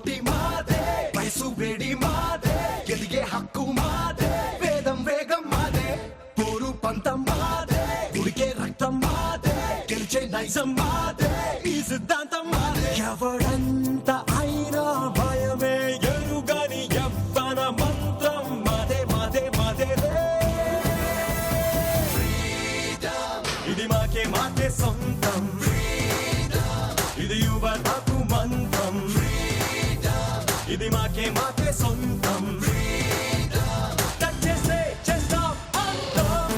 పోటీ మాదే, వయసు వేడి మాదే, ఎదిగే హక్కు మాదే, వేదం వేగం మాదే, పోరు పంతం మాదే, ఉడికే రక్తం మాదే, గెలిచే నైజం మాదే, ఈ సిద్ధాంతం మాదే. ఎవడంత అయినా భయమే ఎరుగని యవ్వన మంత్రం మాదే మాదే మాదే రే. ఇది మాకే మాకే సొంతం, ఇది యువతకు మంత్రం, ఇది మాకే మాకే సొంతం, టచ్ చేస్తే చేస్తాం అంతం.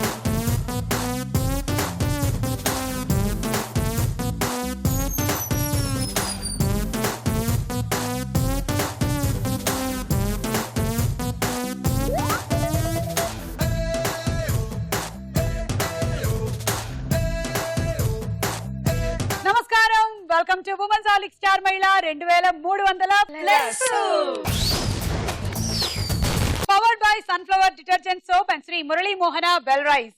నమస్కారం, welcome to women's holic star మహిళ 2300 powered by sunflower detergent soap and Shri Murali Mohana bell rice.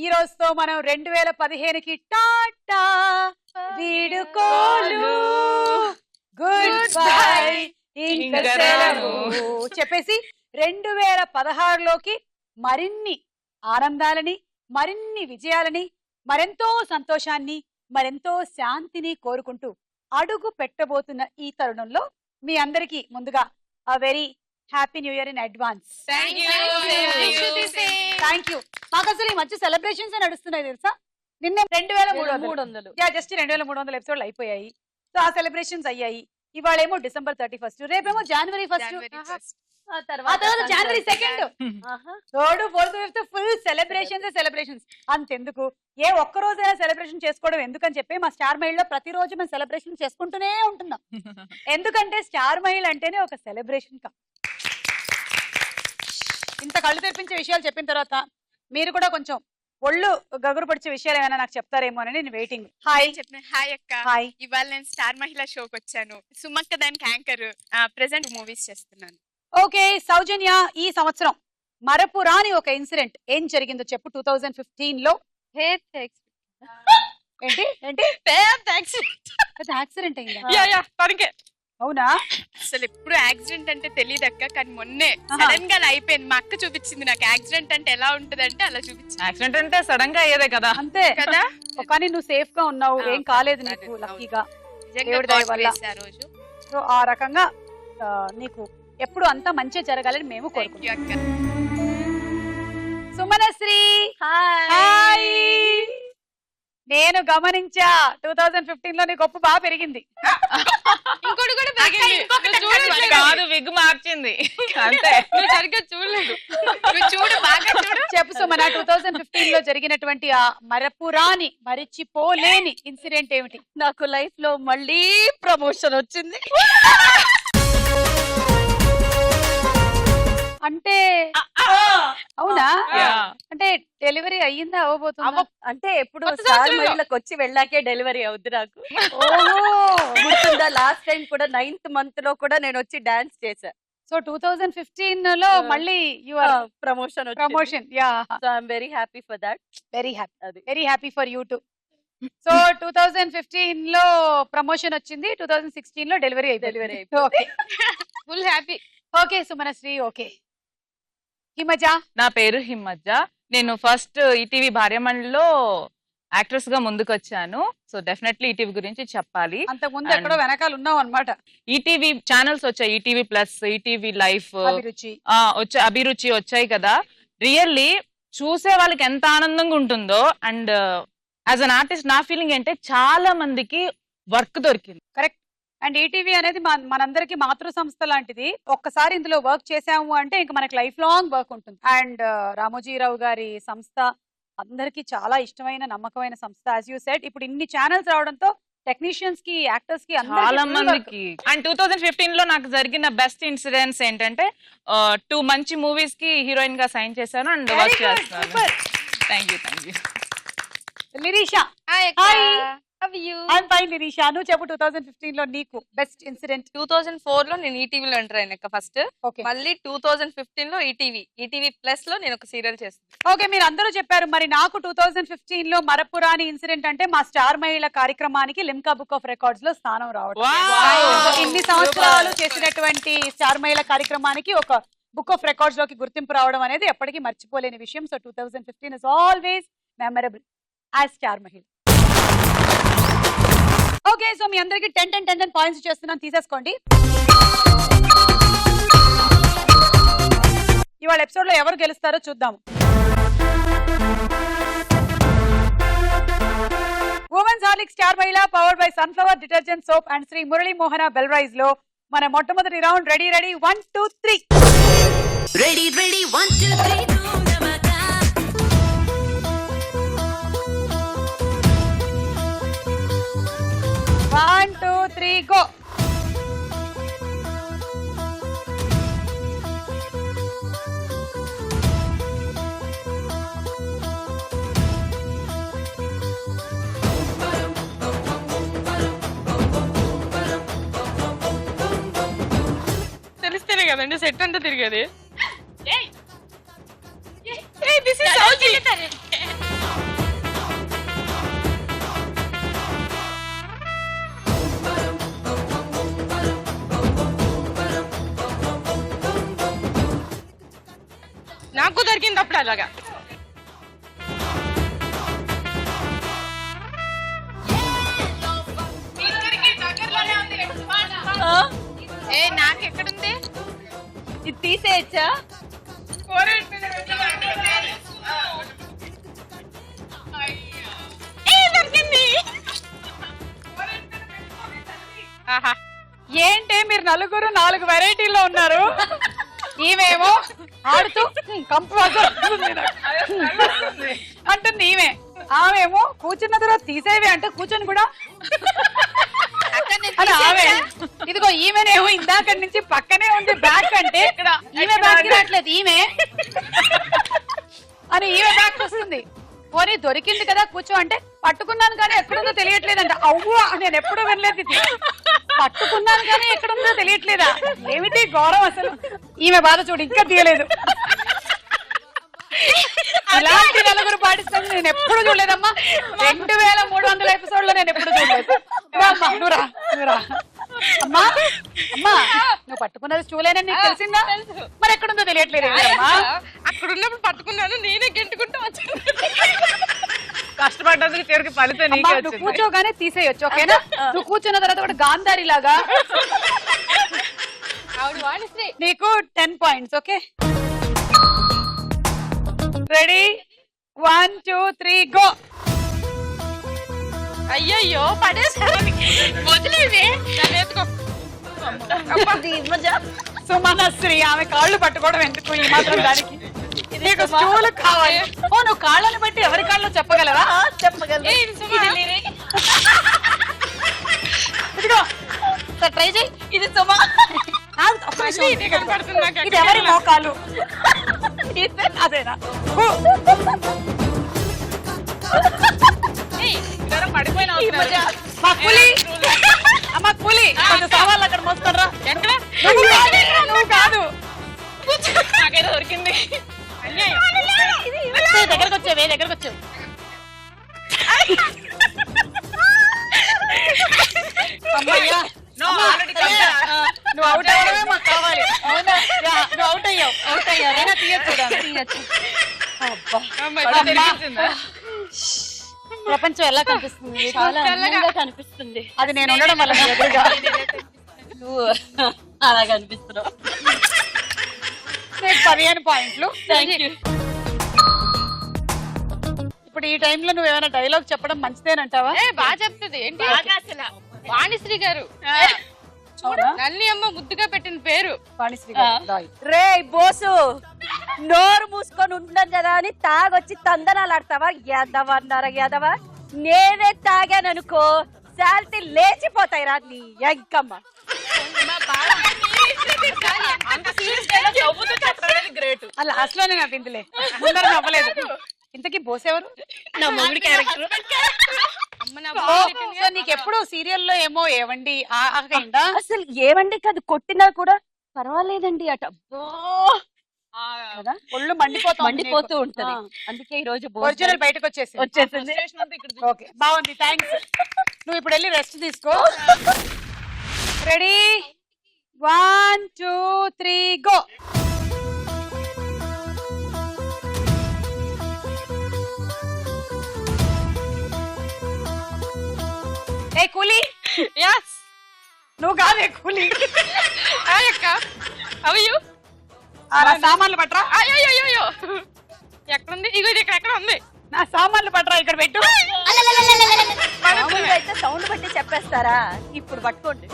ఈ రోజుతో మనం 2015కి టాటా వీడుకోలు గుడ్ బై ఇంకా సెలవు చెప్పేసి 2016లోకి మరిన్ని ఆనందాలని, మరిన్ని విజయాలని, మరెంతో సంతోషాన్ని, మరెంతో శాంతిని కోరుకుంటూ అడుగు పెట్టబోతున్న ఈ తరుణంలో మీ అందరికీ ముందుగా a very happy new year in advance. Thank you. Thank you. మాకు అసలు ఈ మధ్య సెలబ్రేషన్స్ నడుస్తున్నాయి తెలుసా. నిన్న 2300 జస్ట్ 2300 ఎపిసోడ్లు అయిపోయాయి. సో ఆ సెలబ్రేషన్స్ అయ్యాయి. ఇవాళేమో December 31st, రేపేమో January 1st, ఆ తర్వాత January 2nd, 3rd, 4th, 5th full celebrations. అంతెందుకు, ఏ ఒక్క రోజైనా సెలబ్రేషన్ చేసుకోవడం ఎందుకని చెప్పి మా స్టార్ మహిళలో ప్రతిరోజు మేము సెలబ్రేషన్ చేసుకుంటూనే ఉంటున్నాం. ఎందుకంటే స్టార్ మహిళ అంటేనే ఒక సెలబ్రేషన్. ఇంత కళ్ళు తెరిపించే విషయాలు చెప్పిన తర్వాత మీరు కూడా కొంచెం ఒళ్ళు గగురు పడిచే విషయాలు ఏమైనా నాకు చెప్తారేమో అని నేను వెయిటింగ్. హాయ్ హాయ్ అక్క. హాయ్. ఇవాళ నేను స్టార్ మహిళ షోకి వచ్చాను. సుమక్క దానికి యాంకర్. ప్రెసెంట్ మూవీస్ చేస్తున్నాను. ఓకే సౌజన్య, ఈ సంవత్సరం మరపురాని ఒక ఇన్సిడెంట్ ఏం జరిగిందో చెప్పు. 2015లో ఏంటి ఏంటి యాక్సిడెంట్ అయిందా? అవునా? అసలు ఎప్పుడు యాక్సిడెంట్ అంటే తెలియదు అక్క, కానీ మొన్నే సడన్ గా అలా అయిపోయింది. మా అక్క చూపించింది నాకు యాక్సిడెంట్ అంటే ఎలా ఉంటది అంటే అలా చూపించింది. యాక్సిడెంట్ అంటే సడన్ గా అయ్యేదే కదా. అంతే కదా. కానీ నువ్వు సేఫ్ గా ఉన్నావు, ఏం కాలేదు నీకు, లక్కీగా దేవుడి దయ వల్ల. సో ఆ రకంగా నీకు ఎప్పుడు అంతా మంచి జరగాలని మేము కోరుకుంటున్నాం. సుమనశ్రీ హాయ్. నేను గమనించా 2015లో నీ గొప్ప బాగా పెరిగింది. ఇంకోటి కూడా కాదు, విగ్ మార్చింది అంతే. సరిగ్గా చూడలేదు. చూడు బాగా చూడు. చెప్పు సుమన, 2015లో జరిగినటువంటి ఆ మరపురాని, మరిచిపోలేని ఇన్సిడెంట్ ఏమిటి? నాకు లైఫ్ లో మళ్ళీ ప్రమోషన్ వచ్చింది. అంటే అవునా? అంటే డెలివరీ అయ్యిందా, అవ్వబోతుందా? అంటే ఎప్పుడు స్టార్ మహిళకు వచ్చి వెళ్ళాకే డెలివరీ అవుద్ది నాకు. గుర్తుందా, లాస్ట్ టైం కూడా 9th month లో కూడా నేను వచ్చి డాన్స్ చేశా. సో 2015లో మళ్ళీ your promotion. Ya, so I'm very happy for that. Very happy for you too. So 2015లో ప్రమోషన్ వచ్చింది, 2016లో డెలివరీ అయిపోయింది. Full happy. Okay Sumanasri. Okay Himaja. నా పేరు హిమజ్జ. నేను ఫస్ట్ ఈటీవీ భార్యమండలిలో యాక్ట్రెస్ గా ముందుకు వచ్చాను. సో డెఫినెట్లీ ఈటీవీ గురించి చెప్పాలి. అంత ముందు ఎక్కడో వెనకాల ఉన్నావు అన్నమాట. ఈటీవీ ఛానల్స్ వచ్చాయి, ఈటీవీ ప్లస్, ఈటీవీ లైఫ్, అభిరుచి వచ్చాయి కదా. రియల్లీ చూసే వాళ్ళకి ఎంత ఆనందంగా ఉంటుందో. అండ్ యాజ్ అన్ ఆర్టిస్ట్ నా ఫీలింగ్ ఏంటంటే చాలా మందికి వర్క్ దొరికింది. కరెక్ట్. అండ్ ఈటీవీ అనేది మనందరికి మాతృ సంస్థ లాంటిది. ఒక్కసారి ఇందులో వర్క్ చేసాము అంటే ఇంకా మనకి లైఫ్ లాంగ్ వర్క్ ఉంటుంది. అండ్ రామోజీరావు గారి సంస్థ అందరికి చాలా ఇష్టమైన, నమ్మకమైన సంస్థ. యాజ్ యూ సెడ్, ఇప్పుడు ఇన్ని ఛానల్స్ రావడంతో టెక్నీషియన్స్ కి, యాక్టర్స్ కి చాలా మందికి. అండ్ 2015లో నాకు జరిగిన బెస్ట్ ఇన్సిడెంట్స్ ఏంటంటే 2 మంచి మూవీస్ కి హీరోయిన్ గా సైన్ చేశాను అండ్ వర్క్ చేస్తాను. Thank you. Lirisha. Hi. I'm fine Nirisha. నువ్వు చెప్పు 2015 లో నీకు బెస్ట్ ఇన్సిడెంట్. 2004 లో నేను ఈటీవీలో ఎంటర్ అయినాక ఫస్ట్, ఓకే మళ్ళీ 2015 లో ఈటీవీ ప్లస్ లో నేను ఒక సీరియల్ చేస్తాను. ఓకే, మీరు అందరూ చెప్పారు. మరి నాకు 2015 లో మరపురాని ఇన్సిడెంట్ అంటే మా స్టార్ మహిళ కార్యక్రమానికి లిమ్కా బుక్ ఆఫ్ రికార్డ్స్ లో స్థానం రావడం. ఇన్ని సంవత్సరాలు చేసినటువంటి స్టార్ మహిళ కార్యక్రమానికి ఒక బుక్ ఆఫ్ రికార్డ్స్ లోకి గుర్తింపు రావడం అనేది ఎప్పటికీ మర్చిపోలేని విషయం. So 2015 is always memorable as star మహిళ. ఓకే, సో మీ అందరికి 10 పాయింట్స్ చేస్తున్నాను, తీసేసుకోండి. ఇవాళ ఎపిసోడ్ లో ఎవరు గెలుస్తారో చూద్దాం. Women's Horlicks star Mahila powered by sunflower detergent soap and Shri Murali Mohana బెల్రైజ్ లో మన మొట్టమొదటి రౌండ్. రెడీ 1 2 3. Ready, 1 2 3. 1 2 3 go. తెలిస్తేనే కదండి సెట్ అంతా తిరిగేది. నాకు దొరికింది అప్పుడు అలాగా. నాకు ఎక్కడుంది ఇది తీసేయచ్చా? ఏంటి మీరు నలుగురు 4 వెరైటీల్లో ఉన్నారు. ఈమెమో ఆడుతూ కంపు అంటుంది ఈమె, ఆమెమో కూర్చున్న తర్వాత తీసేవి అంటే కూర్చొని కూడా ఆమె. ఇదిగో ఈమెనేమో ఇందాక నుంచి పక్కనే ఉంది బ్యాక్ అంటే ఈమె బ్యాక్ రావట్లేదు, ఈమె అని ఈమె బ్యాక్ వస్తుంది. పోనీ దొరికింది కదా కూర్చో అంటే పట్టుకున్నాను కానీ ఎక్కడుందో తెలియట్లేదంట. అవ్వ, నేను ఎప్పుడు వినలేదు ఇది. పట్టుకున్నాను కానీ ఎక్కడుందో తెలియట్లేదా? ఏమిటి ఘోరం అసలు. ఈమె బాధ చూడు, ఇంకా తీయలేదు. ఇలాంటి నలుగురు పాటిస్తాను నేను ఎప్పుడు చూడలేదమ్మా. 2300 ఎపిసోడ్ లో నేను ఎప్పుడు చూడలేదు. నువ్వురా అమ్మా. అమ్మా, నువ్వు పట్టుకున్నది స్టూలేనని నీకు తెలిసిందా? మరి ఎక్కడుందో తెలియట్లేదు. అక్కడ ఉన్నప్పుడు పట్టుకున్నాను, నేనే గెంటుకుంటూ వచ్చాను. కష్టపడ్డందుకు చివరికి ఫలితం నీకే నువ్వు వచ్చింది. కూర్చోగానే తీసేయొచ్చు, ఓకేనా? నువ్వు కూర్చున్న తర్వాత కూడా గాంధారి లాగా నీకు 10 పాయింట్స్. Okay, ready 1 2 3 go. అయ్యయ్యో పడేసాను, వదిలేవే. సుమనశ్రీ, ఆమె కాళ్ళు పట్టుకోవడం ఎందుకు ఈ మాత్రం దానికి? నీకు స్టూల్ కావాలి. ఓ, నువ్వు కాళ్ళని బట్టి ఎవరి కాళ్ళు చెప్పగలవా? చెప్పగలను. ఇదిగో ట్రై చేయి. ఇది సుమా. ఇది ఎవరి మోకాలు? అదేనా? మా కూలి, అమ్మ కూలి, కొంచెం సవాళ్ళు అక్కడ మోస్తారా? నువ్వు కాదు, నాకేదో దొరికింది. దగ్గరకు వచ్చావు. అమ్మయ్యా, నువ్వు అవుట్ అవ్వడమే మాకు కావాలి. అవునా? నువ్వు అవుట్ అయ్యావు. అయినా తీయచ్చు. ప్రపంచం ఎలా కనిపిస్తుంది? చాలా అందంగా కనిపిస్తుంది. అది నేను ఉండడం వల్ల ఎదురుగా నువ్వు అలా కనిపిస్తున్నావు. 15 పాయింట్లు. Thank you. ఇప్పుడు ఈ టైంలో నువ్వు ఏమైనా డైలాగ్ చెప్పడం మంచిదేనంటావా? బాగా చెప్తుంది. ఏంటి వాణిశ్రీ గారు, నల్లి అమ్మ ముద్దుగా పెట్టిన పేరు వాణిశ్రీ గారు. రే బోసు, నోరు మూసుకొని ఉండను కదా అని తాగొచ్చి తందనాలు ఆడతావా? యాదవ నేనే తాగాననుకో శాల్తీ లేచిపోతాయిరా నీ ఎంకమ్మ. ఆ లాస్ట్ లోనే నవ్విందిలే, ముందర నవ్వలేదు. ఇంతకీ బోస్ ఎవరు? నా మొగుడి క్యారెక్టర్. అమ్మ నా సో నీకు ఎప్పుడు సీరియల్లో ఏమో ఏవండి ఆగైందా అసలు ఏమండి కాదు కొట్టినా కూడా పర్వాలేదండి అట కదా ఒళ్ళు మండిపోతూ ఉంటది. అందుకే ఈ రోజు ఒరిజినల్ బయటకు వచ్చేసింది. ఓకే బాగుంది, థ్యాంక్స్. నువ్వు ఇప్పుడు వెళ్ళి రెస్ట్ తీసుకో. Ready 1 2 3 go. ఏ కూలీ, నువ్వు కాదే కూలీ. అయ్యో నా సామాన్లు పట్రా. అయ్యో ఎక్కడుంది? ఇగో ఇది ఎక్కడ ఉంది. నా సామాన్లు పట్రా, ఇక్కడ పెట్టు. మామూలుగా అయితే సౌండ్ బట్టి చెప్పేస్తారా, ఇప్పుడు పట్టుకోండి.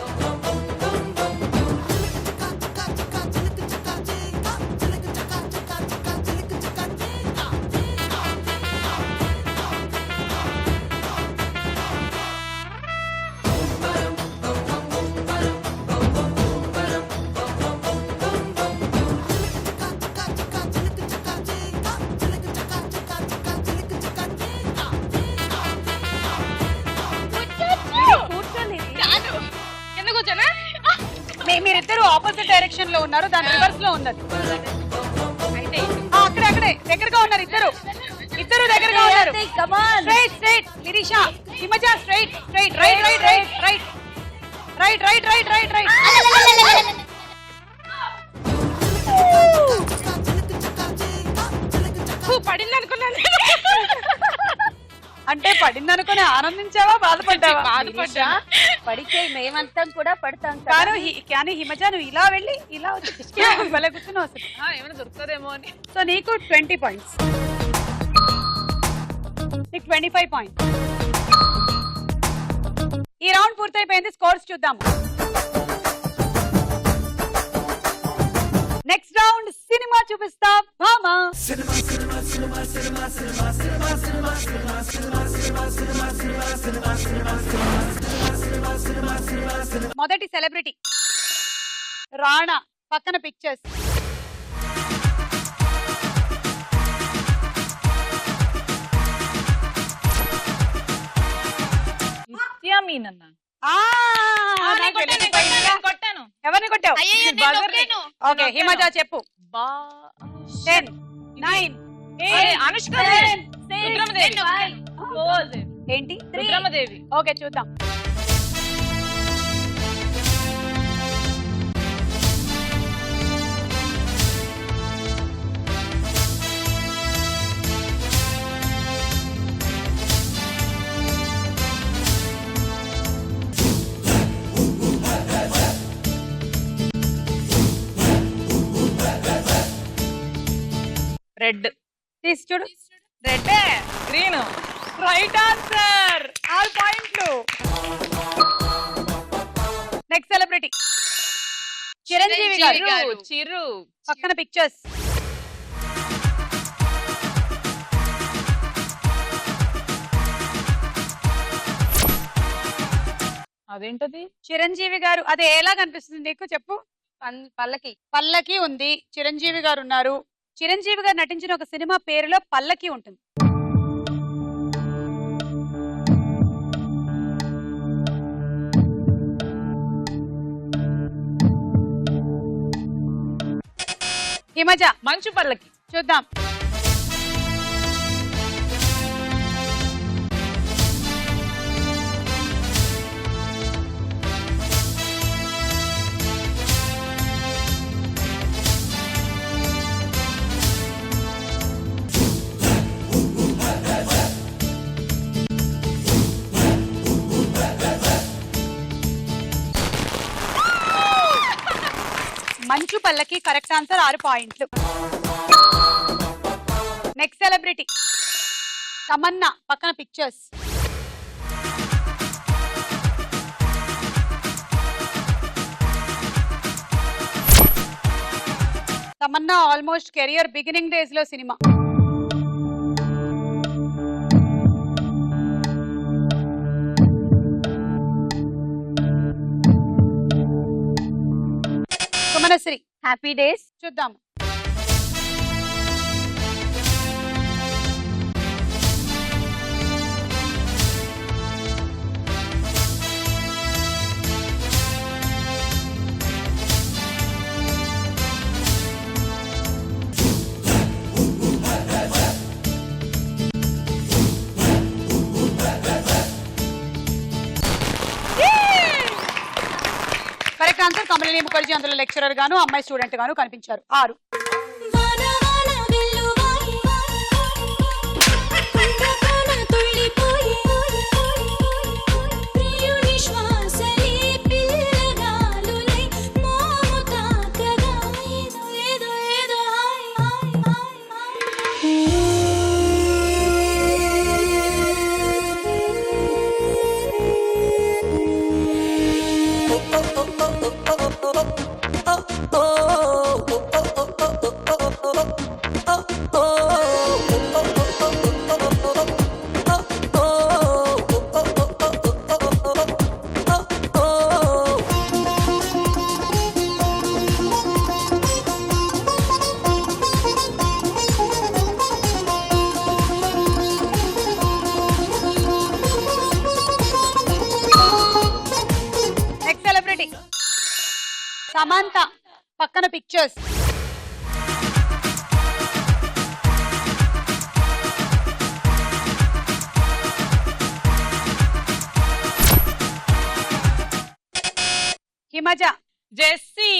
కింద కూర్చోనా? మీరిద్దరు ఆపోజిట్ డైరెక్షన్ లో ఉన్నారు, దాని రివర్స్ లో ఉన్నది. అక్కడే దగ్గరగా ఉన్నారు ఇద్దరు దగ్గరగా ఉన్నారు. Straight straight Lirisha Himaja straight straight right right right right right right right right right. పడింది అనుకున్నాను. అంటే పడింది అనుకుని ఆనందించావా బాధపడ్డావా? బాధపడ్డా. పడితే మేమంతా కూడా పడతాం కదా. కానీ హిమజ నువ్వు ఇలా వెళ్ళి ఇలా వచ్చి భలే కూర్చున్నావు అసలు. ఏమైనా దొరుకుతుందేమో అని. సో నీకు 20 పాయింట్స్, నీకు 25 పాయింట్స్. ఈ రౌండ్ పూర్తయిపోయింది, స్కోర్స్ చూద్దాము. నెక్స్ట్ రౌండ్ సినిమా చూపిస్తా భామా. మొదటి సెలబ్రిటీ రాణా, పక్కన పిక్చర్స్. నిత్యా మీనన్న. కొట్టాను. ఎవరిని కొట్టావు? ఓకే ఓకే హిమజ చెప్పు. 10 9 అనుష్క, ఏంటి? రుద్రమదేవి. ఓకే చూద్దాం. రెడ్. తీసి చూడు. Red green. రైట్ ఆన్సర్, 6 పాయింట్లు. నెక్స్ట్ సెలబ్రిటీ చిరంజీవి గారు, చిరు. పక్కన పిక్చర్స్. అదేంటది? చిరంజీవి గారు, అది ఎలా కనిపిస్తుంది నీకు చెప్పు? పల్లకి ఉంది, చిరంజీవి గారు ఉన్నారు. చిరంజీవి గారు నటించిన ఒక సినిమా పేరులో పల్లకి ఉంటుంది. హిమజ మంచు పల్లకి. చూద్దాం. మంచు పల్లకి కరెక్ట్ ఆన్సర్, 6 పాయింట్లు. నెక్స్ట్ సెలబ్రిటీ తమన్నా, పక్కన pictures. Tamannaah almost career beginning days లో సినిమా. సుమనశ్రీ, హ్యాపీ డేస్ చూద్దాం. కమలిని ముఖర్జీ అందులో లెక్చరర్ గాను, అమ్మాయి స్టూడెంట్ గాను కనిపించారు. 6. వాన వాన వెల్లువాయి కుంభకోణ తుళ్ళిపోయి ప్రియుని శ్వాసలే పిల్లగాలులై మోము తాకగా ఏదో ఏదో ఏదో hi hi next celebrity Samantha. పక్కన పిక్చర్స్. హిమజ. జెస్సీ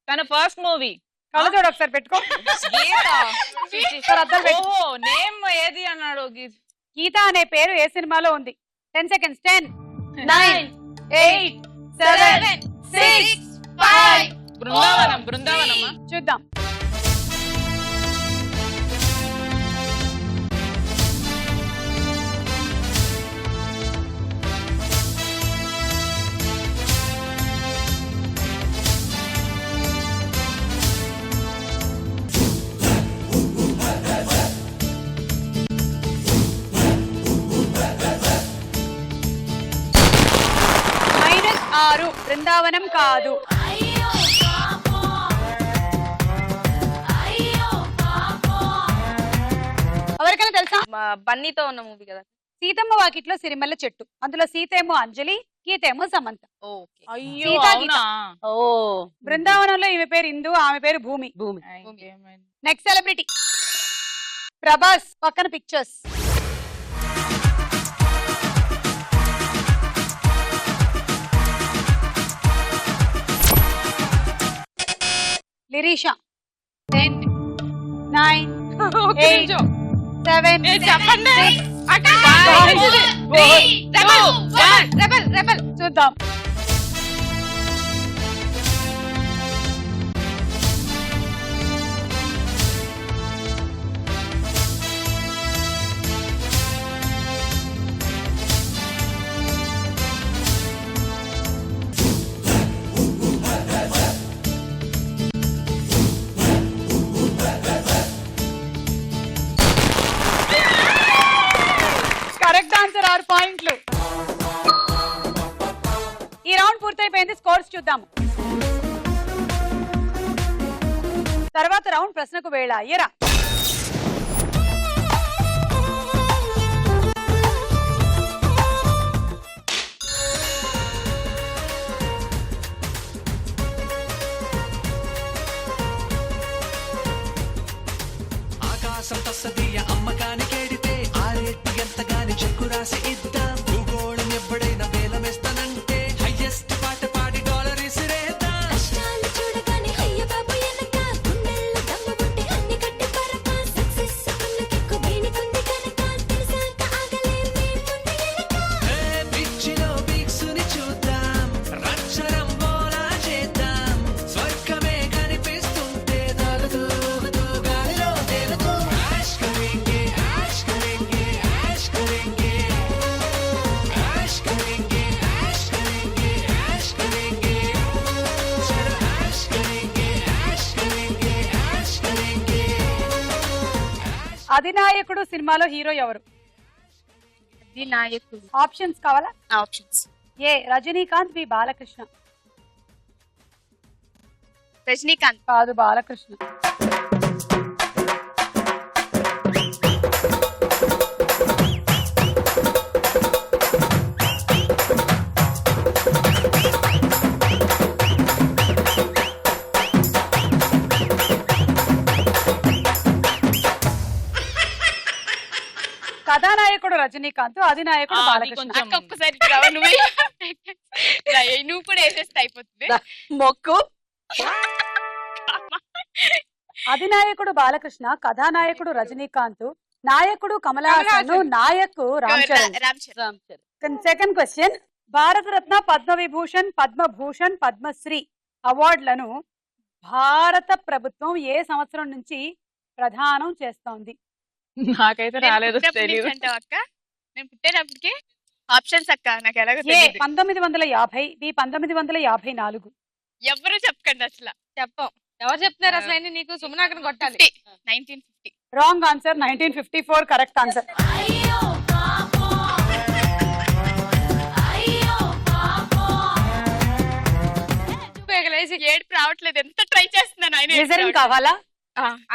తన ఫస్ట్ మూవీ. కళ్ళజోడు ఒకసారి పెట్టుకో. ఒకసారి అద్దాలు పెట్టు. ఓహో నేమ్ ఏది అన్నాడు. గీత అనే పేరు ఏ సినిమాలో ఉంది? 10 seconds. 10 9 8 7 6 5. బృందావనం. బృందావనమా? చూద్దాం. -6. బృందావనం కాదు. ఎవరికైనా తెలుసా? బన్నీతో ఉన్న మూవీ కదా. సీతమ్మ వాకిట్లో సిరిమల్ల చెట్టు. అందులో సీత ఏమో అంజలి, గీత ఏమో సమంత. ఓకే. అయ్యో సీతా అవునా? ఓ బృందావనంలో ఈమె పేరు ఇందు, ఆమె పేరు భూమి. భూమి. Next celebrity Prabhas. పక్కన పిక్చర్స్. లిరీషా. 10 9 8 7 చెప్పండి. 6 చూద్దాం. Correct answer. 6 పాయింట్లు. ఈ రౌండ్ పూర్తయిపోయింది. స్కోర్స్ చూద్దాము. తర్వాత రౌండ్ ప్రశ్నకు వేళ. అయ్యరా. ఆకాశం తస్సదీయ అమ్మకానికేడితే ఆరేట్టు ఎంతగాని చెక్కు రాసి ఇద్దాం. భూగోళం ఎప్పుడైనా వేలమేస్తానంటే హైయెస్ట్ పాట పాడి డాలర్ ఇసిరేద్దాం. కష్టాలు చూడగానే అయ్య బాబు ఎనక గుండెల్లో దమ్ము పుట్టి అన్ని కట్టి పరప సక్సెస్ కళ్ళకెక్కు దేనికుంది కనుక తెలిసాక ఆగలేం మేం ముందు ఎనక. పిచ్చిలో బిక్సుని చూద్దాం, రక్షరం బోలా చేద్దాం. స్వర్గమే కనిపిస్తుంటే దాగుతూ గాలిలో తేలుతూ యాష్ కరేంగే యాష్ కరేంగే యాష్ కరేంగే యాష్ కరేంగే యాష్ కరేంగే యాష్ కరేంగే చలో యాష్ కరేంగే యాష్ కరేంగే యాష్ కరేంగే. అధినాయకుడు సినిమాలో హీరో ఎవరు? నాయకుడు. ఆప్షన్స్ కావాలా? Options. A Rajinikanth, B Balakrishna. Rajinikanth. కాదు, బాలకృష్ణ. కథానాయకుడు రజనీకాంత్, అధినాయకుడు అది బాలకృష్ణ. కొంచెం అక్క ఒక్కసారి ఇటు రావా? నువ్వే ఇలా నువ్వు కూడా వేసేస్తే అయిపోతుంది. మొక్కు అధినాయకుడు బాలకృష్ణ, కథానాయకుడు రజనీకాంత్, నాయకుడు కమల్ హాసన్, నాయకు రామ్ చరణ్. రామ్ చరణ్. సెకండ్ క్వశ్చన్, భారతరత్న, పద్మవిభూషణ్, పద్మభూషణ్, పద్మశ్రీ అవార్డులను భారత ప్రభుత్వం ఏ సంవత్సరం నుంచి ప్రదానం చేస్తోంది? నాకైతే నేను రాలేదు, పుట్టినప్పటి తెలియదు. నుంచి అంటావా అక్క? నేను పుట్టేటప్పటికి ఆప్షన్స్ అక్క నాకు ఎలాగో ఏ తెలియదు. 1950, బి 1954. ఎవరు చెప్పకండి అసలు. చెప్పం. ఎవరు చెప్తున్నారు అసలు అన్ని నీకు? సుమనాకని కొట్టాలి. 1950. Wrong answer, 1954 correct answer. అయ్యో పాపం అయ్యో పాపం చూపేగలేసి ఏడుపు రావట్లేదు, ఎంత ట్రై చేస్తున్నాను ఆయన. గ్లిజరిన్ కావాలా?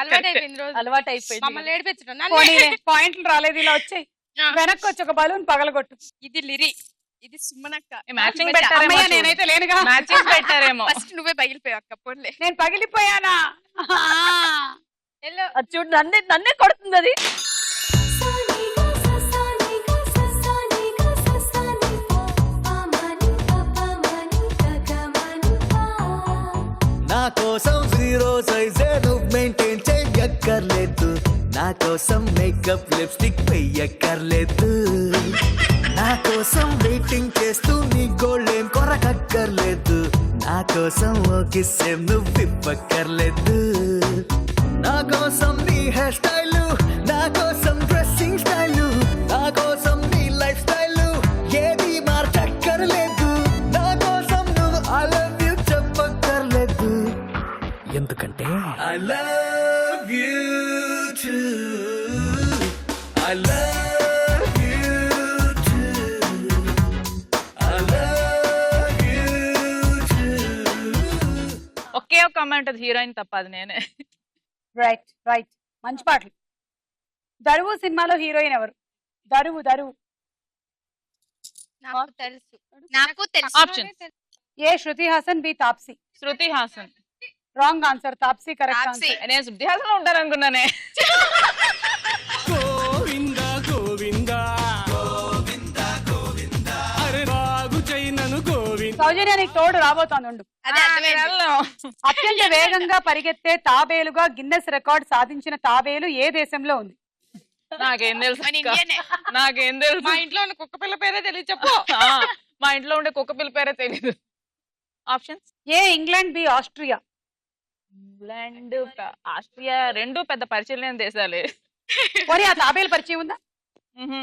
అలవాటు అయిపోయింది రోజు. అలవాటు అయిపోయింది. మమ్మల్ని ఏడిపించడం నన్ను. పోనీలే, పాయింట్లు రాలేదు, ఇలా వచ్చాయి. వెనక్కి వచ్చి ఒక బలూన్ పగలగొట్టు. ఇది లిరి, ఇది సుమనక్క. మ్యాచింగ్ పెట్టారేమో అమ్మయ్య, చూడు. నేనైతే లేనుగా. మ్యాచింగ్ పెట్టారేమో. ఫస్ట్ నువ్వే పగిలిపోయావు అక్క. పోన్లే. నేను పగిలిపోయానా? ఎల్లో. అది చూడు నన్నే కొడుతుంది అది. సానిగా ససానిగా ససానిగా ససానిగా పామని పాపమని గగమని పా నా కోసం జీరో సైజే నువ్వు మెయింటైన్ చెయ్యక్కర్లేదు, నా కోసం మేకప్ లిప్స్టిక్ వెయ్యక్కర్లేదు, నా కోసం వెయిటింగ్ చేస్తూ నీ గోల్డేం కొరకక్కర్లేదు, నా కోసం ఓ కిస్సేం నువ్వు ఇవ్వక్కర్లేదు, నా కోసం నీ హెయిర్ స్టైల్, నా కోసం డ్రెస్సింగ్ స్టైల్, నా కోసం నీ లైఫ్ స్టైల్ ఏది మార్చక్కర్లేదు, నా కోసం నువ్వు ఐ లవ్ యూ చెప్పక్కర్లేదు, ఎందుకంటే I love you too, I love you too, I love you too. ఒకే ఒక అమ్మాయి ఉంటుంది హీరోయిన్ తప్ప, అది నేనే. రైట్ రైట్, మంచి పాటలు. దరువు సినిమాలో హీరోయిన్ ఎవరు? దరువు దరువు. నాకు తెలుసు, నాకు తెలుసు. Options: A Shruti Haasan, B Taapsee. Shruti Haasan. Wrong answer, Taapsee correct Taapsee. Answer. నేను శృతి హాసన్ ఉంటాను అనుకున్నానే. గోవింద గోవింద గోవింద గోవింద అరే రాగు చైనను గోవింద. సౌజన్యానికి తోడు రాబోతోంది ఉండు. అదే అర్థమైంది. అత్యంత వేగంగా పరిగెత్తే తాబేలుగా గిన్నెస్ రికార్డ్ సాధించిన తాబేలు ఏ దేశంలో ఉంది? నాకేం తెలుసు మన అక్క. ఇండియనే. నాకేం తెలుసు. మా ఇంట్లో ఉన్న కుక్క పిల్ల పేరే తెలియదు చెప్పు. ఆ, మా ఇంట్లో ఉండే కుక్క పిల్ల పేరే తెలీదు. Options: A England, B Austria. England, Austria రెండు పెద్ద పరిచయం లేని దేశాలే. పోనీ ఆ తాబేలు పరిచయం ఉందా? మ్హూ.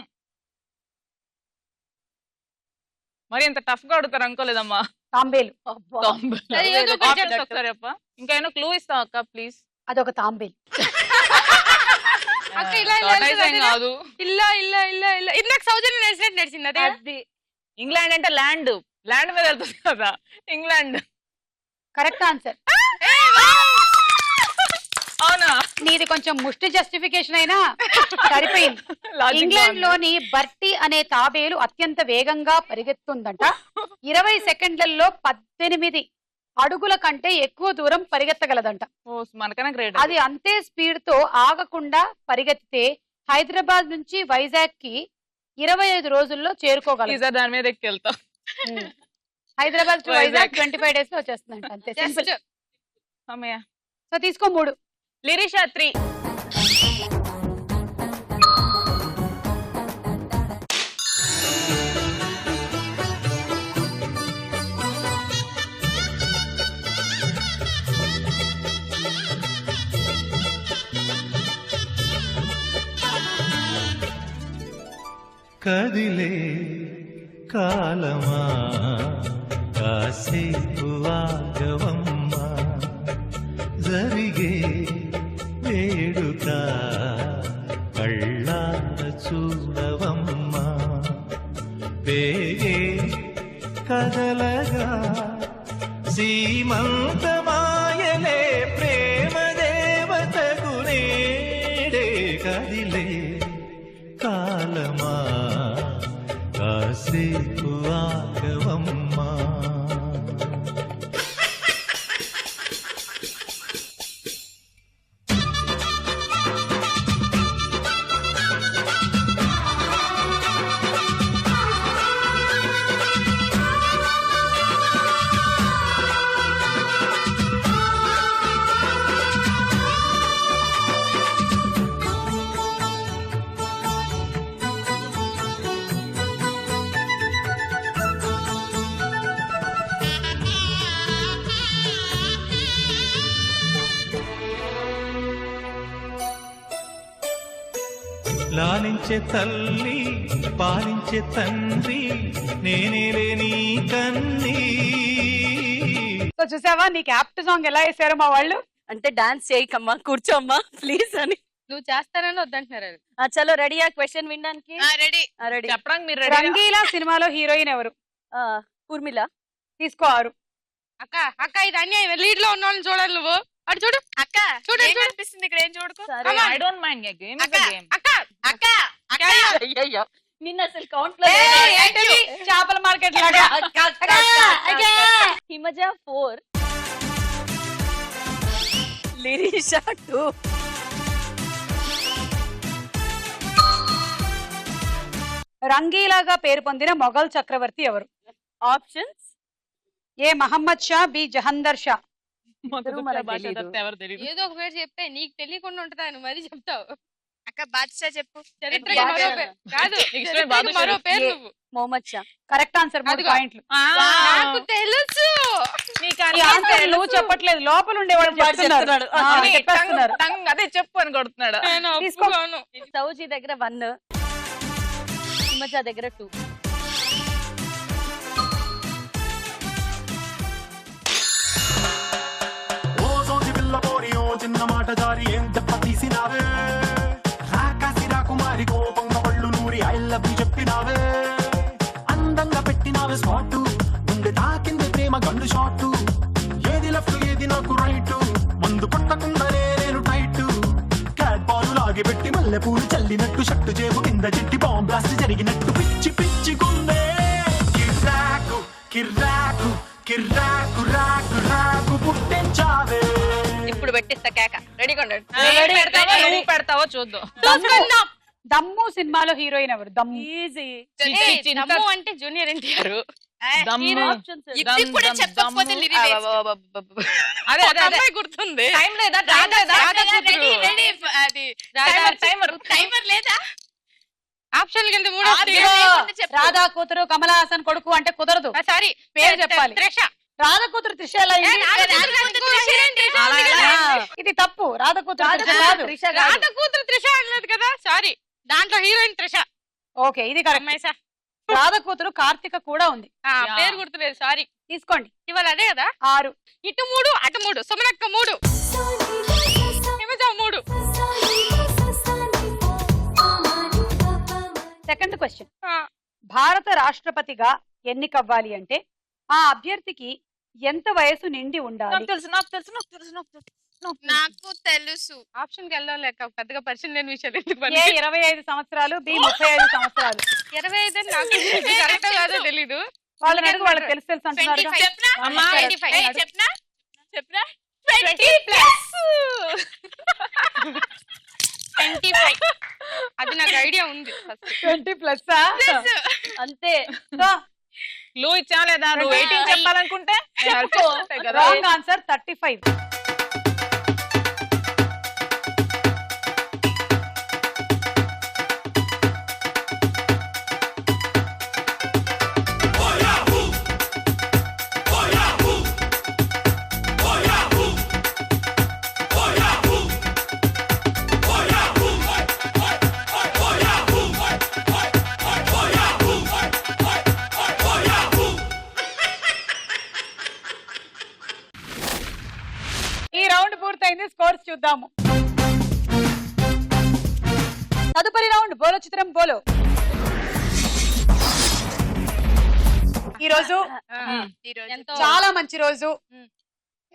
మరి ఇంత టఫ్ గా అడుగుతారు అనుకోలేదమ్మా. తాంబేలు. అది ఏదో ఒకటి ఆప్షన్స్ చెప్పు. ఒకసారి అప్ప. ఇంకా ఏమో క్లూ ఇస్తావు అక్క ప్లీజ్. అదొక తాంబేలు. అక్క ఇలా ఇలా Tortoise ఏం వెళ్తుంది కాదు. ఇలా ఇలా ఇలా ఇలా ఇందాక సౌజన్య నడిచినట్టు నడిచింది అదే. అది ఇంగ్లాండ్ అంటే ల్యాండ్, ల్యాండ్ మీద వెళ్తుంది కదా ఇంగ్లాండ్. Correct answer. అవునా? నీది కొంచెం ముష్టి జస్టిఫికేషన్ అయినా సరిపోయింది. Logic ఇంగ్లాండ్ బాగుంది. లోని బర్టీ అనే తాబేలు అత్యంత వేగంగా పరిగెత్తుందంట. 20 సెకండ్లలో 18 అడుగుల కంటే ఎక్కువ దూరం పరిగెత్తగలదంట. ఓ, మనకన్నా గ్రేట్. అది అంతే స్పీడ్ తో ఆగకుండా పరిగెత్తితే హైదరాబాద్ నుంచి వైజాగ్ కి 25 రోజుల్లో చేరుకోగలదు. ఈసారి దాని మీద ఎక్కి వెళ్తాం. హైదరాబాద్ టు వైజాగ్ వైజాగ్. 25 days లో వచ్చేస్తుందంట. అంతే సింపుల్. Just. అమ్మయ్య. సో తీసుకో 3. లిరిషా 3. కదిలే కాలమా కాసేపు ఆగవమ్మా, జరిగే వేడుక కళ్ళార చూడవమ్మా, పేగే కదలగా సీమంతమాయలే ప్రేమ దేవతకు నేడే, కదిలే కాలమా కాసేపు ఆగవమ్మా. లాలించే తల్లి పాలించే తండ్రి నేనేలే నీ కన్నీ. సో చూసావా నీకు యాప్ట్ సాంగ్ ఎలా వేసారు మా వాళ్ళు. అంటే డాన్స్ చేయకమ్మా, కూర్చోమ్మా ప్లీజ్ అని. నువ్వు చేస్తానని వద్దంటున్నారు అది. చలో రెడీయా క్వశ్చన్ వినడానికి? రెడీ. రెడీ. చెప్పడానికి మీరు ready గా? రంగీలా సినిమాలో హీరోయిన్ ఎవరు? ఊర్మిళ. తీసుకో 6. అక్క అక్క ఇది అన్యాయం. లీడ్ లో ఉన్న వాళ్ళని చూడాలి నువ్వు. అటు చూడు అక్క. చూడు అనిపిస్తుంది ఇక్కడ ఏం చూడుకో. సరే. I don't mind, yeah, game is అక్క a game. అక్క అక్క అక్క. అయ్యయ్యో, నిన్న అసలు కౌంట్ లో చేపల మార్కెట్ లాగా. హిమజ 4, లిరిషా 2. రంగీలాగా పేరు పొందిన మొఘల్ చక్రవర్తి ఎవరు? ఆప్షన్స్: ఏ మహమ్మద్ షా, బి జహందర్ షా. మొదటి మనకు భాష తెలీదు. తప్పితే ఎవరు తెలీదు. ఏదో ఒక పేరు చెప్తే నీకు తెలియకుండా ఉంటుందా అని మరీ చెప్తావు. అక్క బాద్షా చెప్పు. చరిత్రకి బాగా- మరో పేరు కాదు, Next time చరిత్రకి బాదుషా మరో పేరు ఏ- నువ్వు. మొహమ్మద్ షా. Correct answer. 3 అదిగో. పాయింట్లు. ఆ, నాకు తెలుసు. నీకు ఈ అన్నీ ఆన్సర్ నువ్వు తెలుసు. చెప్పట్లేదు, లోపల ఉండేవాడు వాడు చెప్తున్నాడు. అని చెప్పేస్తున్నారు. టంగ్ అదే చెప్పు అని కొడుతున్నాడు. నేను తీసుకో. ఒప్పుకోను. సౌజీ దగ్గర 1, హిమజ దగ్గర 2. ఓ సోచి పిల్ల పోరి ఓ చిన్న మాట జారి ఏం చెప్ప తీసినావే రాకాసి రాకుమారి కోపంగా పళ్ళు నూరి ఐ లవ్ యు చెప్పినావే అందంగా పెట్టినావే స్పాట్ గుండె తాకింది ప్రేమ గన్ను షాట్ ఏది లెఫ్ట్ ఏది నాకు రైట్ మందు పట్టకుండానే నేను టైట్ క్యాట్ బాల్ లాగి పెట్టి మల్లె పూలు చల్లినట్టు షట్టు జేబు కింద చెట్టి బాంబ్ బ్లాస్ట్ జరిగినట్టు పిచ్చి పిచ్చి గుండె కిర్రాకు కిర్రాకు కిర్రాకు రాకు రాకు పుట్టించావే. ఇప్పుడు పెట్టిస్తా కేక. రెడీగా ఉండండి. నేను పెడతావో నువ్వు పెడతావో చూద్దాం. దమ్ము సినిమాలో హీరోయిన్ ఎవరు? దమ్ము. ఈజీ. ఏయ్, దమ్ము అంటే జూనియర్ ఎన్టీఆర్. దమ్ము. ఆప్షన్స్: ఇది కూడా చెప్పకపోతే లిరి వేస్ట్. అదే అదే అదే. అమ్మాయి గుర్తుంది. టైం లేదా? టైం లేదా? Ready ready. అది టైమర్ లేదా? ఆప్షన్ కింద 3 ఇదిగో, రాధా కూతురు కమలా హాసన్ కొడుకు అంటే కుదరదు. సారీ పేరు చెప్పాలి. త్రిష. రాధా కూతురు త్రిష ఎలా అయింది? ఇది తప్పు. రాధా కూతురు త్రిష కాదు. త్రిష కాదు. రాధ కూతురు త్రిష అనలేదు కదా. సారీ, దాంట్లో హీరోయిన్ త్రిష. ఓకే, ఇది కరెక్ట్. అమ్మాయి సార్. రాధా కూతురు కార్తిక కూడా ఉంది. పేరు గుర్తులేదు. సారీ. తీసుకోండి. ఇవాళ అదే కదా. 6. ఇటు 3 అటు 3. సుమనక్క 3, హిమజ 3. Second question. భారత రాష్ట్రపతిగా ఎన్నికవ్వాలి అంటే ఆ అభ్యర్థికి ఎంత వయసు నిండి ఉండాలి? నాకు తెలుసు నాకు తెలుసు నాకు తెలుసు నాకు తెలుసు. నాకు తెలుసు. ఆప్షన్ కి వెళ్ళడం లేక పెద్దగా పరిచయం లేని విషయాలు ఎందుకు ఏ 25 సంవత్సరాలు, బి 35 సంవత్సరాలు. 25 అని నాకు కరెక్ట్ కాదో తెలీదు. వాళ్ళని అడుగు, వాళ్ళకి తెలుసు తెలుసు అంటున్నారు. 25 చెప్పనా? అమ్మా, 25. ఏయ్, చెప్పనా? చెప్పనా? 25. అది నాకు ఐడియా ఉంది. 20+. అంతే. క్లూ ఇచ్చా లేదా? నువ్వు 18 చెప్పాలనుకుంటే నేను అరిచేస్తుంటాయి కదా. Wrong answer 35. ఈ రౌండ్ పూర్తయింది. స్కోర్స్ చూద్దాము. తదుపరి రౌండ్ బోలో చిత్రం బోలో. ఈ రోజు ఎంతో చాలా మంచి రోజు.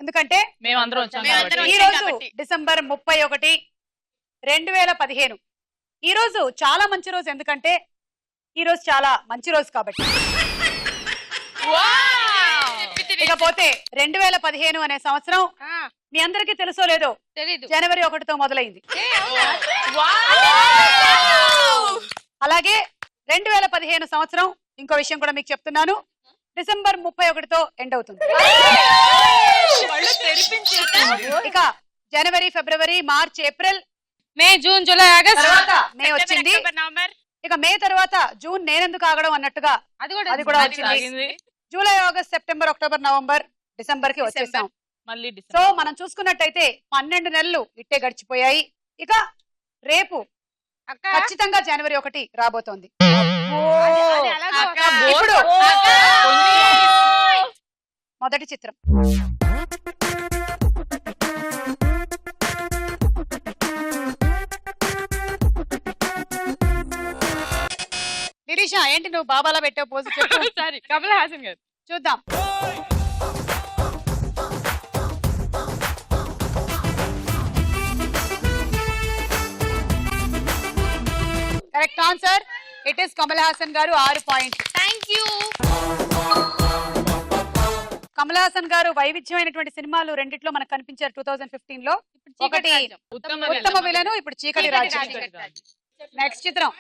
ఎందుకంటే మేమందరం వచ్చాం మేమందరం కాబట్టి. ఈ రోజు డిసెంబర్ 31, 2015. ఈ రోజు చాలా మంచి రోజు. ఎందుకంటే ఈ రోజు చాలా మంచి రోజు కాబట్టి. ఇకపోతే 2015 అనే సంవత్సరం మీ అందరికీ తెలుసో లేదో తెలీదు. జనవరి 1తో మొదలైంది. అలాగే 2015 సంవత్సరం ఇంకో విషయం కూడా మీకు చెప్తున్నాను, డిసెంబర్ 31తో ఎండ్ అవుతుంది. ఇక జనవరి, ఫిబ్రవరి, మార్చ్, ఏప్రిల్, మే, జూన్, జూలై, ఆగస్ట్ తర్వాత మే వచ్చింది. నవంబర్. ఇక మే తర్వాత జూన్ నేనెందుకు ఆగడం అన్నట్టుగా అది కూడా అది కూడా వచ్చింది. ఆగింది. July, August, September, October, November, December కి వచ్చేసాం. మళ్ళీ సో డిసెంబర్. మనం చూసుకున్నట్టయితే 12 నెలలు ఇట్టే గడిచిపోయాయి. ఇక రేపు అక్క ఖచ్చితంగా జనవరి 1 రాబోతోంది. అది అలాగే అక్క, అక్క. ఇప్పుడు అక్క, మొదటి చిత్రం నిరీష, ఏంటి నువ్వు బాబాలా పెట్టావు పోజు చెప్పు. సారీ కమల్ హాసన్ గారు. చూద్దాం. Correct answer. It is Kamal Haasan గారు 6 point. Thank you. Kamal Haasan గారు వైవిధ్యమైనటువంటి సినిమాలు రెండిట్లో మనకు కనిపించారు 2015 లో. ఒకటి ఉత్తమ విలను, ఇప్పుడు చీకటి రాజ్యం. నెక్స్ట్ చిత్రం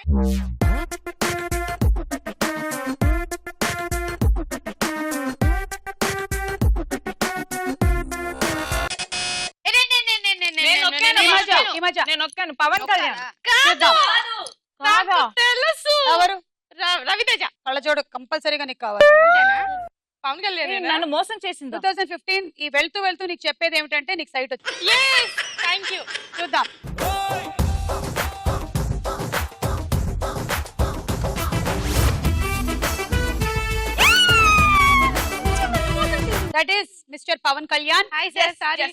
ఈ మధ్య నేను ఒక్కాను పవన్ కళ్యాణ్. చూద్దాం. కాదా? తెలుసు. ఎవరు? రవితేజ. కళ్ళజోడు కంపల్సరీగా నీకు కావాలి. అంతేనా? పవన్ కళ్యాణ్ నన్ను మోసం చేసింది. 2015 ఈ వెళ్తూ వెళ్తూ నీకు చెప్పేది ఏమిటంటే నీకు సైట్ వచ్చింది. Thank you. చూద్దాం. That is mister Pawan Kalyan. Hi sir. Sorry.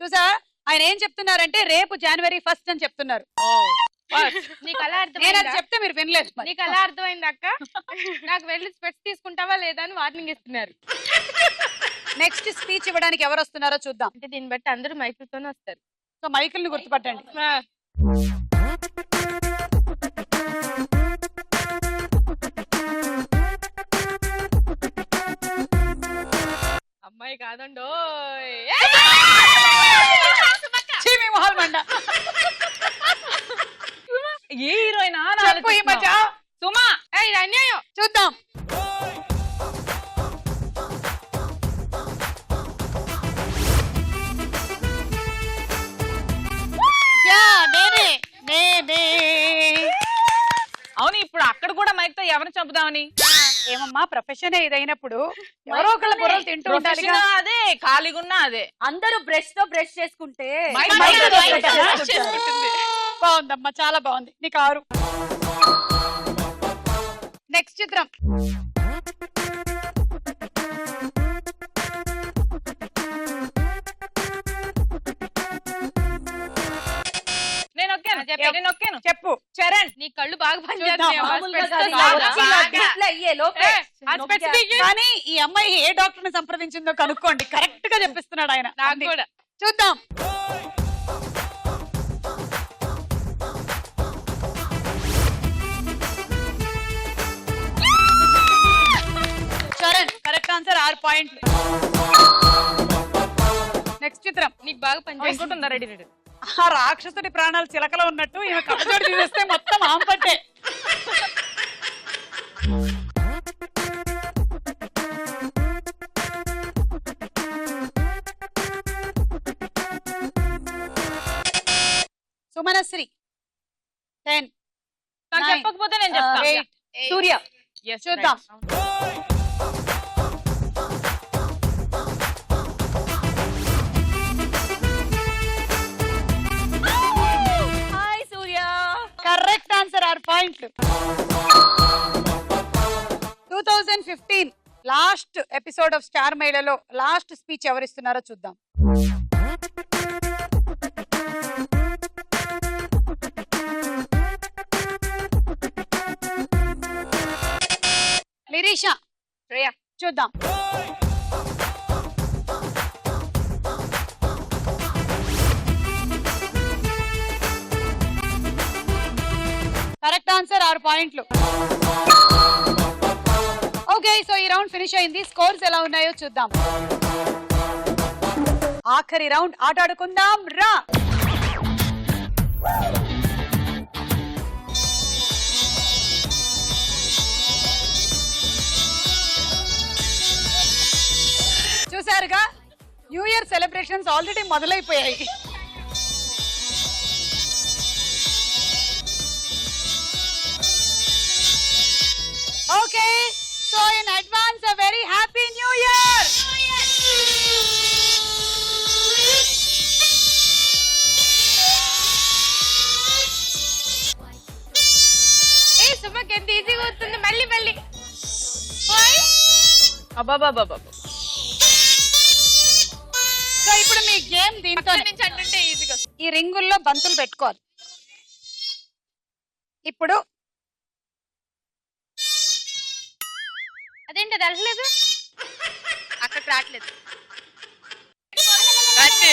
చూసా ఆయన ఏం చెప్తున్నారంటే రేపు జనవరి 1 అని చెప్తున్నారు. నీకు అలా నేను అది అర్థమైందా? చెప్తే మీరు వినలేదు మరి. నీకు అలా అర్థమైంది అక్క? నాకు వెళ్ళి స్పెట్స్ తీసుకుంటావా లేదా అని వార్నింగ్ ఇస్తున్నారు. నెక్స్ట్ స్పీచ్ ఇవ్వడానికి ఎవరు వస్తున్నారో చూద్దాం. అంటే దీన్ని బట్టి అందరూ మైకులతోనే వస్తారు. సో మైకిల్ ని గుర్తుపట్టండి. అమ్మాయి కాదండో. ఛీ, మీ మొహాలు మండ. ఏ హీరోయిన్ చెప్పు ఈ మధ్య. సుమా. ఇది అన్యాయం. చూద్దాం. అవును, ఇప్పుడు అక్కడ కూడా మైక్ తో ఎవరిని చంపుదామని. ఏమమ్మా ప్రొఫెషన్ ఇదైనప్పుడు ఎవరో ఒకళ్ళ బుర్రలు తింటూ ఉండాలి. Profession అదే, ఖాళీగున్నా అదే. అందరూ బ్రష్ తో బ్రష్ చేసుకుంటే మైక్ మైక్ తో తో బ్రష్ చేసుకుంటుంది. బాగుందమ్మా, చాలా బాగుంది. నీకు 6. నెక్స్ట్ చిత్రం నేను ఒక్కాను. నేను ఒక్కాను. చెప్పు. చరణ్. నీ కళ్ళు బాగా చూద్దాం. పనిచేస్తున్నాయి. మామూలుగా స్పెట్స్ కాదు, కాదా? వచ్చి ఇలా డిస్ప్లే అయ్యే లోపే ఆ స్పెట్స్ తీసి. కానీ ఈ అమ్మాయి ఏ డాక్టర్ ని సంప్రదించిందో కనుక్కోండి. కరెక్ట్ గా చెప్పిస్తున్నాడు ఆయన. నాకు అంది. కూడా. చూద్దాం. చరణ్ కరెక్ట్ ఆన్సర్ 6 పాయింట్లు. నెక్స్ట్ చిత్రం నీకు బాగా పనిచేస్తుంది. ఇంకోటి రెడీ రెడీ. ఆ రాక్షసుడి ప్రాణాలు చిలకలో ఉన్నట్టు ఈమె కళ్ళజోడు తీసేస్తే మొత్తం ఆంపట్టే. సుమనశ్రీ 10 తను 9 చెప్పకపోతే నేను చెప్తాను. 8 సూర్య. Yes, చూద్దాం. right. Hi Surya. Correct answer 6 పాయింట్లు. 2015 లాస్ట్ ఎపిసోడ్ ఆఫ్ స్టార్ మహిళలో లాస్ట్ స్పీచ్ ఎవరిస్తున్నారో చూద్దాం. లిరీష. శ్రేయ. చూద్దాం. కరెక్ట్ ఆన్సర్ 6 పాయింట్లు. ఓకే, సో ఈ రౌండ్ ఫినిష్ అయింది. స్కోర్స్ ఎలా ఉన్నాయో చూద్దాం. ఆఖరి రౌండ్ ఆట ఆడుకుందాం రా. చూసారుగా, న్యూ ఇయర్ సెలబ్రేషన్స్ ఆల్రెడీ మొదలైపోయాయి. Okay, so in advance a very happy new year. వెళ్ళి ఓయ్. అబ్బాబాబాబా. సో ఇప్పుడు మీ గేమ్ దీంతో పక్క నుంచి అంటుంటే ఈజీగా ఈ రింగుల్లో బంతులు పెట్టుకోవాలి. ఇప్పుడు అదేంటి అది వెళ్ళలేదు అక్కడికి రావట్లేదు అదే.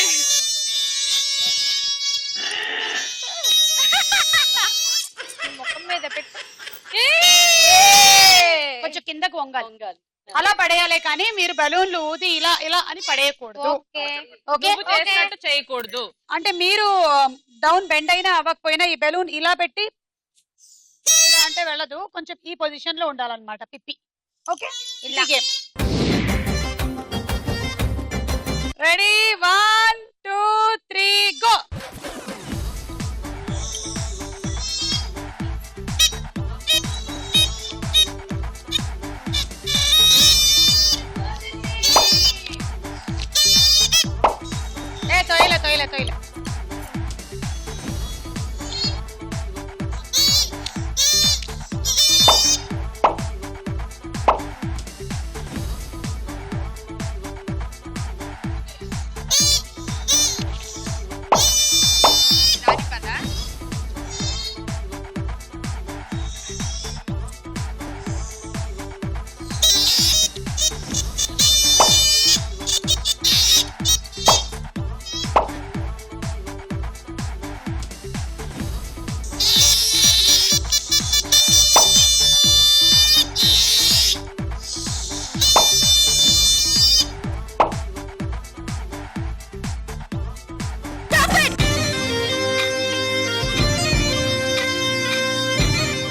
ముఖం మీద పెట్టు కొంచెం కిందకు వంగాలి. అలా పడేయాలే కానీ మీరు బలూన్లు ఊది ఇలా ఇలా అని పడేయకూడదు. ఓకే ఓకే నువ్వు చేసినట్టు చేయకూడదు. అంటే మీరు డౌన్ బెండ్ అయినా అవ్వకపోయినా ఈ బెలూన్ ఇలా పెట్టి ఇలా అంటే వెళ్ళదు. కొంచెం ఈ పొజిషన్ లో ఉండాలన్నమాట పిప్పి. ఓకే ఇలా గేమ్ రెడీ 1 2 3 గో. తొయ్యలే దాని పదా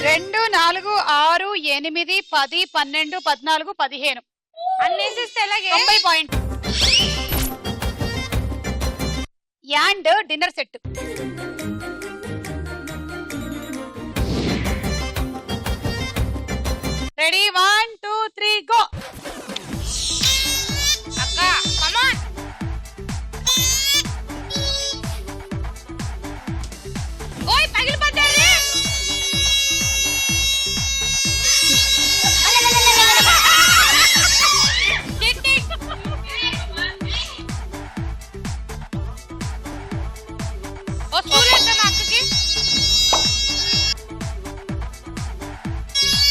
రెండు 4 6 8 10 12 14 15 అన్నేసేస్తే ఎలాగే 90 point. And dinner set. Ready 1 2 3 go. అక్క కమాన్ ఓయ్ పగిలిపోతారు ఓ స్కూల్ ఎంత మా అక్కకి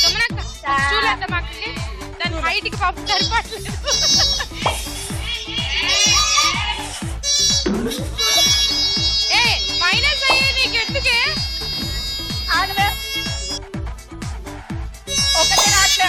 సుమనక్క స్కూల్ ఎంత మా అక్కకి దాని హైట్ కి పాపం సరిపడలేదు ఏ మైనస్ అయ్యే నీకు ఎందుకే ఒకటే రాట్లే.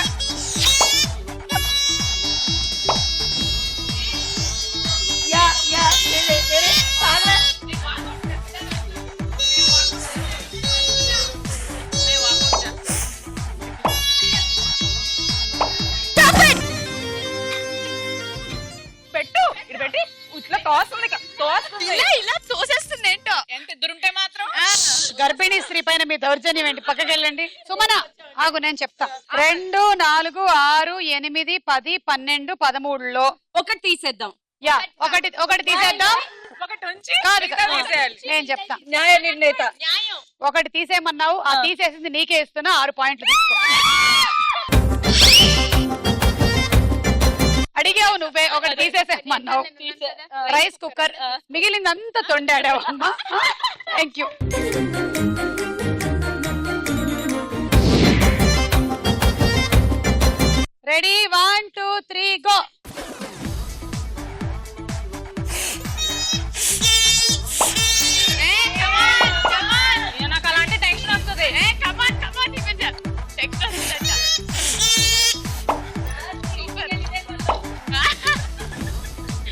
పెట్టు ఇది పెట్టి ఇట్లా తోస్తుంది ఇలా తోసేస్తుంది ఏంటో ఎంత ఎదురుంటే మాత్రం గర్భిణీ స్త్రీ పైన మీ దౌర్జన్యం ఏంటి? పక్కకి వెళ్ళండి. సుమన ఆగు నేను చెప్తా. 2 4 6 8 10 12 13లో ఒకటి తీసేద్దాం. యా ఒకటి తీసేద్దాం. ఒకటి ఉంచి కాదు మిగతా తీసేయాలి. నేను చెప్తా. న్యాయ నిర్ణేత. ఒకటి తీసేయమన్నావు, ఆ తీసేసింది నీకే ఇస్తున్నా. 6 పాయింట్లు తీసుకో. అడిగావు నువ్వే, ఒకటి తీసేసేయమన్నావు. రైస్ కుక్కర్ మిగిలిందంతా తొండాడావు అమ్మా. Thank you. Ready 1 2 3 go. నాకు అలాంటి టెన్షన్ వస్తుంది.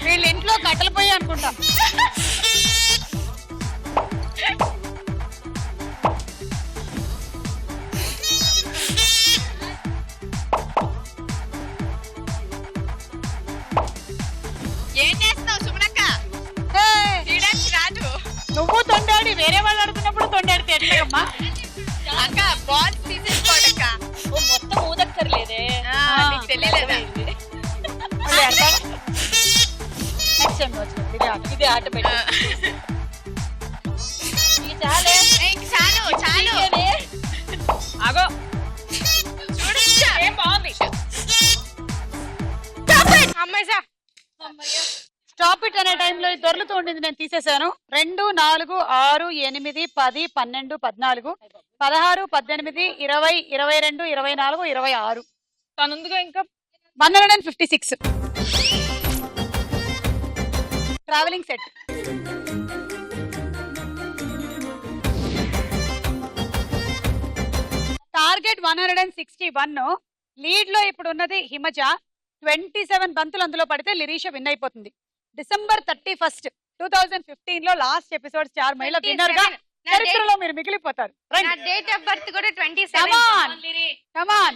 వీళ్ళ ఇంట్లో కట్టెలు పోయి అనుకుంటా. ఏం చేస్తున్నావు సుమనక్క తీయడానికి రాదు నువ్వు తొండాడి వేరే వాళ్ళు ఆడుతున్నప్పుడు తొండాడితే ఎట్లమ్మా? అక్క బాల్ తీసేసుకోడక్క ఓ మొత్తం ఊదక్కర్లేదే. నీకు తెలియలేదా ఇది ఆట పెట్టు. చాలే చాలు చాలు ఆగో చూడు స్టాప్ ఇట్ అనే టైంలో దొర్లుతూ ఉండింది, నేను తీసేశాను. 2, 4, 6, 8, 10, 12, 14, 16, 18, 20, 22, 24, 26. తనుందిగా ఇంకా 156 ట్రావెలింగ్ సెట్. టార్గెట్ 161. లీడ్ లో ఇప్పుడు ఉన్నది హిమజ. 27 బంతులు అందులో పడితే లిరీష విన్ అయిపోతుంది. December 31st, 2015 లో లాస్ట్ ఎపిసోడ్ స్టార్ మహిళ విన్నర్ గా చరిత్రలో మీరు మిగిలిపోతారు. నా డేట్ ఆఫ్ బర్త్ కూడా 27. Come on.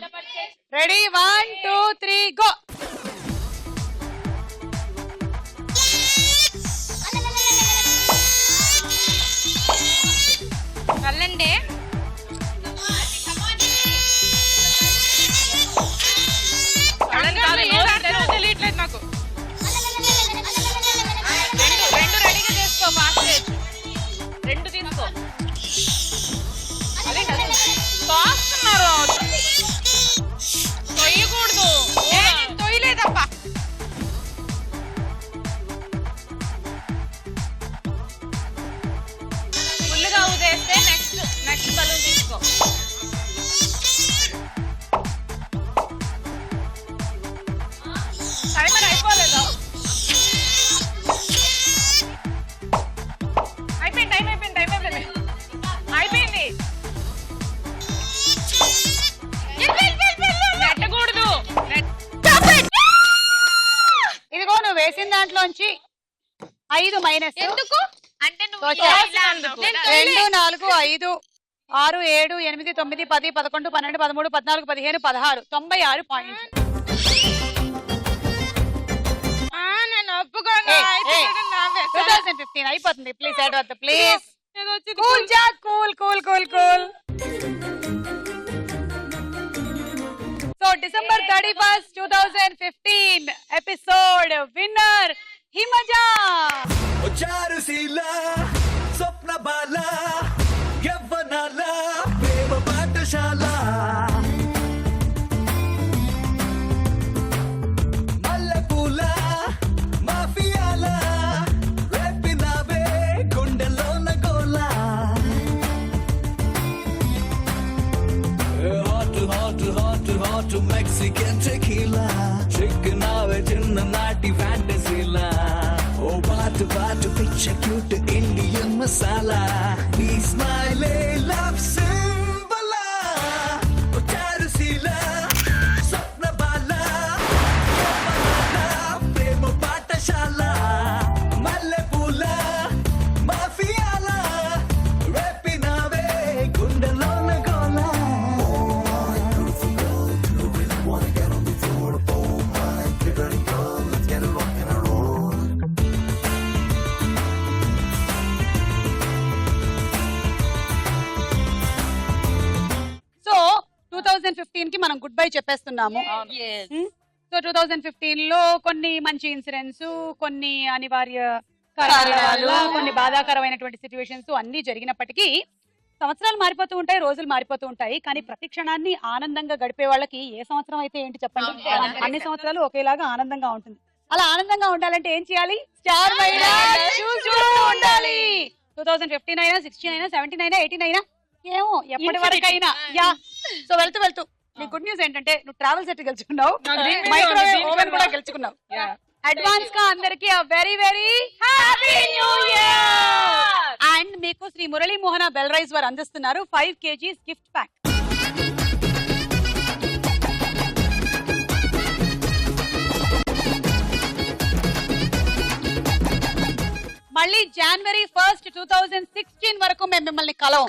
Ready? 1, 2, 3, go. వెళ్ళండి. తెలియట్లేదు నాకు. రెండు రెడీగా చేసుకో, ఫాస్ట్ చేయొచ్చు. 2 తీసుకో. అదే కదా తోస్తున్నారు, తొయ్యకూడదు. తొయ్యలేదప్పా. ఫుల్గా ఊదేస్తే నెక్స్ట్ బలూన్ తీసుకో. టైమర్ అయిపోలేదు. అయిపోయింది. నెట్టకూడదు. ఇదిగో నువ్వు వేసిన దాంట్లోంచి 5 మైనస్. ఎందుకు అంటే నువ్వు ఓకే. ఇలా అన్నావు. 2, 4, 5, 6, 7, 8, 9, 10, 11, 12, 13, 14, 15, 16, 96 పాయింట్స్. నేను ఒప్పుకోను. Hey, అయితే hey. కూడా నా బెస్ట్. 2015 అయిపోతుంది. ప్లీజ్ హెడ్ వద్ద ప్లీజ్. కూల్ జా, cool. So December 31st, 2015 episode winner Himaja. చారుశీల స్వప్న బాల యవ్వనాల ప్రేమ పాఠశాల మల్లెపూల మాఫియాల రేపినావే గుండెలోన గోల హాట్ మెక్సికన్ టెకీలా చిక్కునావే చిన్ననాటి ఫ్యాంటసీలా ఓ బాటు పిచ్చ క్యూట్ ఇండియన్ మసాలా నీ స్మైలే లవ్ సింబలా చారుశీల స్వప్న బాల ప్రేమ పాఠశాల మల్లెపూల మాఫియాల రేపినావే గుండెలోన గోలా. సో 2015 కి మనం గుడ్ బై చెప్పేస్తున్నాము. సో 2015 లో కొన్ని మంచి ఇన్సిడెంట్స్, కొన్ని అనివార్య కారణాలు, కొన్ని బాధాకరమైనటువంటి సిచ్యువేషన్స్ అన్ని జరిగినప్పటికీ సంవత్సరాలు మారిపోతూ ఉంటాయి, రోజులు మారిపోతూ ఉంటాయి. కానీ ప్రతి క్షణాన్ని ఆనందంగా గడిపే వాళ్ళకి ఏ సంవత్సరం అయితే ఏంటి చెప్పండి, అన్ని సంవత్సరాలు ఒకేలాగా ఆనందంగా ఉంటుంది. అలా ఆనందంగా ఉండాలంటే ఏం చేయాలి? స్టార్ మహిళ చూస్తూ ఉండాలి. 2015 అయినా, 16 అయినా, 17 అయినా, 18 అయినా, ఏమో ఎప్పటి వరకైనా. యా. సో వెళ్తూ నీ గుడ్ న్యూస్ ఏంటంటే నువ్వు ట్రావెల్ సెట్ గెలుచుకున్నావు, మైక్రోవేవ్ ఓవెన్ కూడా గెలుచుకున్నావు. అడ్వాన్స్ గా అందరికి very happy new year. And మీకు శ్రీ మురళీ మోహన బెల్ రైస్ వారు అందిస్తున్నారు 5 kgs గిఫ్ట్ ప్యాక్. మళ్ళీ January 1st, 2016 వరకు మేము మిమ్మల్ని కలవం.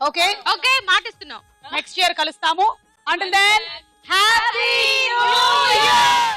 ఓకే, మాటిస్తున్నావు. నెక్స్ట్ ఇయర్ కలుస్తాము. Until then, happy new year.